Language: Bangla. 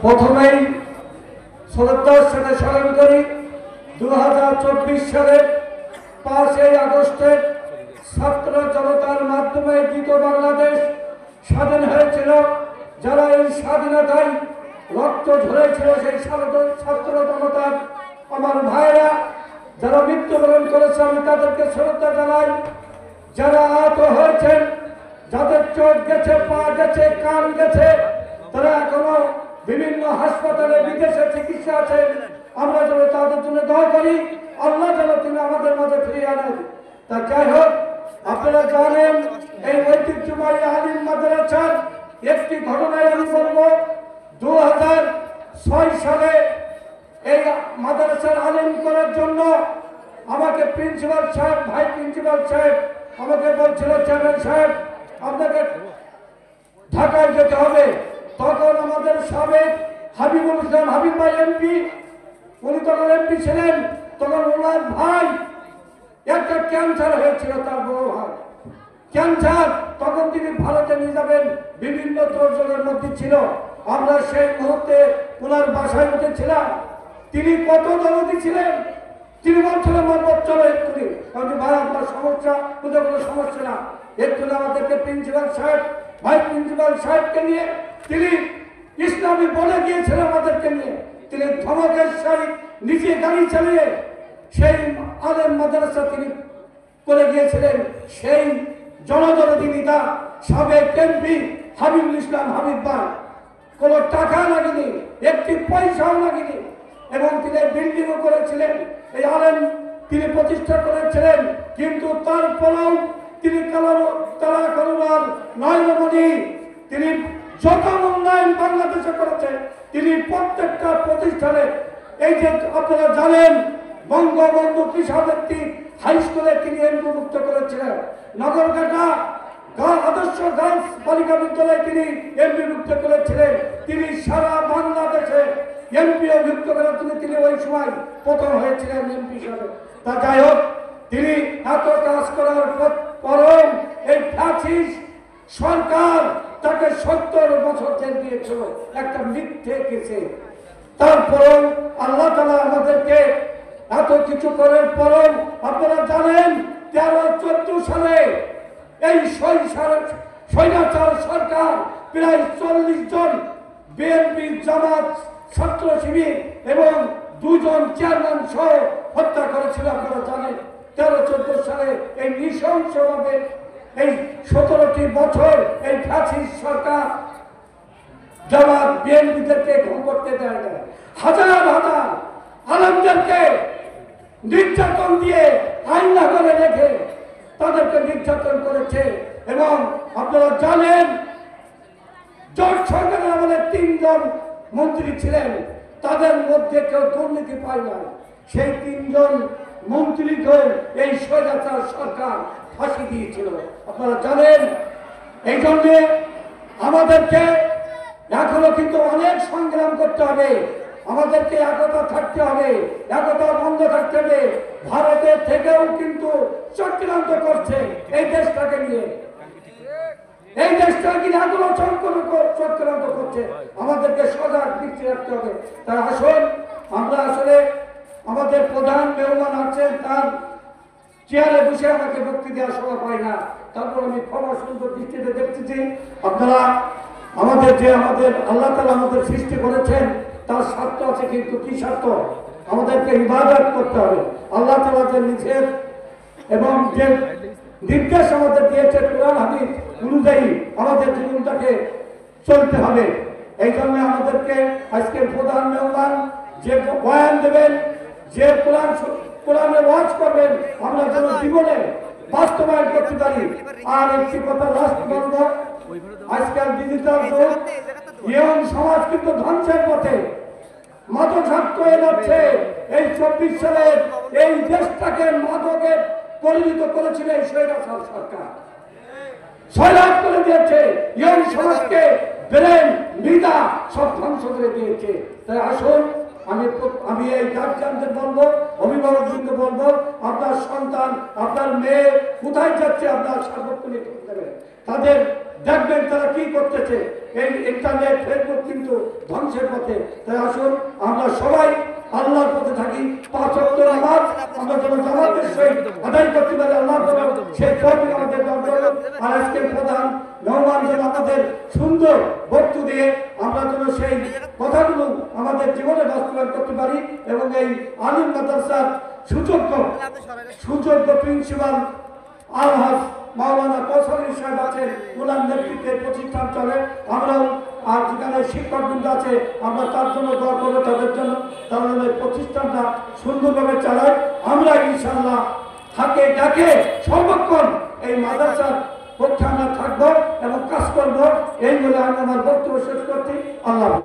প্রথমেই শ্রদ্ধার সাথে স্মরণ করি 2024 সালের 5ই আগস্টের ছাত্র জনতার মাধ্যমে দ্বিতীয় বাংলাদেশ স্বাধীন হয়েছিল। যারা এই স্বাধীনতায় রক্ত ঝরেছিল সেই ছাত্র জনতার আমার ভাইরা যারা মৃত্যুবরণ করেছে আমি তাদেরকে শ্রদ্ধা জানাই। যারা আহত হয়েছেন, যাদের চোখ গেছে, পা গেছে, কান গেছে, তারা এখনো বিভিন্ন হাসপাতালে বিদেশে চিকিৎসা আছেন। আমরা যেন তাদের জন্য দোয়া করি, আল্লাহ যেন তিনি আমাদের মাঝে ফিরিয়ে আনেন। তা যাই হোক, আপনারা জানেন এই ঐতিহ্যবাহী আলিম মাদ্রাসার একটি ঘটনায় আমি বলবো। 2006 সালে এই মাদ্রাসার আলিম করার জন্য আমাকে প্রিন্সিপাল সাহেব, ভাই প্রিন্সিপাল সাহেব আমাকে বলছিল, চেয়ারম্যান সাহেব আপনাকে ঢাকায় যেতে হবে। তখন আমাদের সাবেক হাবিবুল ইসলাম হাবিব ভাই এমপি, উনি তখন এমপি ছিলেন। তখন ওনার ভাই একটা ক্যান্সার হয়েছিল, তার বড় ভাই ক্যান্সার। তখন তিনি ভারতে নিয়ে যাবেন, বিভিন্ন তোড়জোড়ের মধ্যে ছিল। আমরা সেই মুহূর্তে ওনার বাসায় উঠেছিলাম। তিনি কত দরদি ছিলেন, তিনি বলছিলেন মোহাম্মদ চলো এক্ষুনি। আমি ভাই আপনার সমস্যা, কোথাও কোনো সমস্যা না, এক্ষুনি আমাদেরকে প্রিন্সিপাল সাহেব, ভাই প্রিন্সিপাল সাহেবকে নিয়ে তিনি ইসলামী বলে গিয়েছিলেন আমাদেরকে নিয়ে। তিনি ধমকের সহিত নিজে গাড়ি চালিয়ে সেই আলেম মাদ্রাসা তিনি করে গিয়েছিলেন। সেই জনদরদি নেতা সাবেক এমপি হাবিবুল ইসলাম হাবিব ভাই, কোনো টাকা লাগেনি, একটি পয়সাও লাগেনি, এবং তিনি বিল্ডিংও করেছিলেন, এই আলেম তিনি প্রতিষ্ঠা করেছিলেন। কিন্তু তারপরেও তিনি তারা করুণার নয়নমণি, তিনি যত উন্নয়ন বাংলাদেশে করেছেন, তিনি প্রত্যেকটা প্রতিষ্ঠানে, এই যে আপনারা জানেন বঙ্গবন্ধু কৃষাবৃত্তি হাই স্কুলে তিনি এমপিভুক্ত করেছিলেন, নগরকাটা আদর্শ গার্লস বালিকা বিদ্যালয়ে তিনি এমপিভুক্ত করেছিলেন। তিনি সারা বাংলাদেশে এমপিও যুক্ত করার জন্য তিনি ওই সময় প্রথম হয়েছিলেন এমপি হিসাবে। তা যাই হোক, তিনি এত কাজ করার পরও এই ফ্যাসিস্ট সরকার তাকে 70 বছর জেল দিয়েছিল একটা মিথ্যে কেসে। তারপরেও আল্লাহ তাআলা আমাদেরকে এত কিছু করার পরও আপনারা জানেন 13-14 সালে এই স্বৈরাচার সরকার প্রায় 40 জন বিএনপি, জামাত, ছাত্র শিবির এবং 2 জন চেয়ারম্যান সহ হত্যা করেছিল। আপনারা জানেন 13-14 সালে এই নৃশংসভাবে এই 17টি বছর এই ফ্যাসিস্ট সরকার জামাত বিএনপিদেরকে ঘুম করতে দেয় না। হাজার হাজার আলেমদেরকে নির্যাতন দিয়ে আইনা করে রেখে তাদেরকে নির্যাতন করেছে। এবং আপনারা জানেন জোট সরকারের আমাদের 3 জন মন্ত্রী ছিলেন, তাদের মধ্যে কেউ দুর্নীতি পায় না। সেই 3 জন মন্ত্রীকে এই স্বৈরাচার সরকার ফাঁসি দিয়েছিল, আপনারা জানেন। এই জন্যে আমাদেরকে এখনো কিন্তু অনেক সংগ্রাম করতে হবে, আমাদেরকে একতা থাকতে হবে, একতা বন্ধ থাকতে হবে। ভারতের থেকেও কিন্তু চক্রান্ত করছে এই দেশটাকে নিয়ে, এই দেশটা কিন্তু এখনো চক্রান্ত করছে, আমাদেরকে সজাগ দৃষ্টি রাখতে হবে। তাই আসুন আমরা আসলে আমাদের প্রধান মেহমান আছেন, তার চেয়ারে বসে আমাকে বক্তৃতা দেওয়ার সময় পাই না, তারপর আমি ক্ষমা সুন্দর দৃষ্টিতে দেখতেছি। আপনারা আমাদের আল্লাহ তাআলা আমাদের সৃষ্টি করেছেন, তার স্বার্থ আছে, কিন্তু কি স্বার্থ? আমাদেরকে ইবাদত করতে হবে, আল্লাহ তাআলা যে নিষেধ এবং যে নির্দেশ আমাদের দিয়েছে কোরআন হাদিস অনুযায়ী আমাদের জীবনটাকে চলতে হবে। এই জন্য আমাদেরকে আজকের প্রধান মেহমান যে বয়ান দেবেন, যে কোরআনে ওয়াজ করবেন, আমরা যেন জীবনে বাস্তবায়ন করতে পারি। আর একটি কথা লাস্ট বলবো, আজকাল ডিজিটাল যুগ, ইয়ং সমাজ কিন্তু ধ্বংসের পথে মাদকাসক্ত হয়ে যাচ্ছে। এই 24 সালের এই দেশটাকে মাদকে পরিণত করেছিল এই স্বৈরাচার সরকার, সয়লাভ করে দিয়েছে। ইয়ং সমাজকে ব্রেন, মেধা সব ধ্বংস করে করে দিয়েছে। তাই আসুন, আমি এই গার্জিয়ানদের বলবো, অভিভাবকদেরকে বলবো, আপনার সন্তান, আপনার মেয়ে কোথায় যাচ্ছে আপনার সার্বক্ষণিক দেবেন, তাদের দেখবেন তারা কি করতেছে। এই ইন্টারনেট, ফেসবুক কিন্তু ধ্বংসের পথে। তাই আসুন আমরা সবাই আল্লাহর পথে থাকি, 5 ওয়াক্ত নামাজ আমরা যেন জামাতের সহিত আদায় করতে পারি, আল্লাহ সেই পথে আমাদের দরকার। আর আজকের প্রধান মেহমান যেন আমাদের সুন্দর বক্তব্য দিয়ে আমরা যেন সেই কথাগুলো আমাদের জীবনে বাস্তবায়ন করতে পারি এবং এই আলিম মাদ্রাসার সুযোগ্য প্রিন্সিপাল আলহাজ মাওলানা কৌশলী সাহেব আছেন, ওনার নেতৃত্বে প্রতিষ্ঠান চলে। আমরাও আর যেখানে শিক্ষকবৃন্দ আছে আমরা তার জন্য দোয়া করবো, তাদের জন্য তারা প্রতিষ্ঠানটা সুন্দরভাবে চালায়। আমরা ইনশাআল্লাহ থাকে ডাকে সর্বক্ষণ এই মাদ্রাসার পক্ষে আমরা থাকবো এবং কাজ করবো। এই বলে আমি আমার বক্তব্য শেষ করছি। আল্লাহ।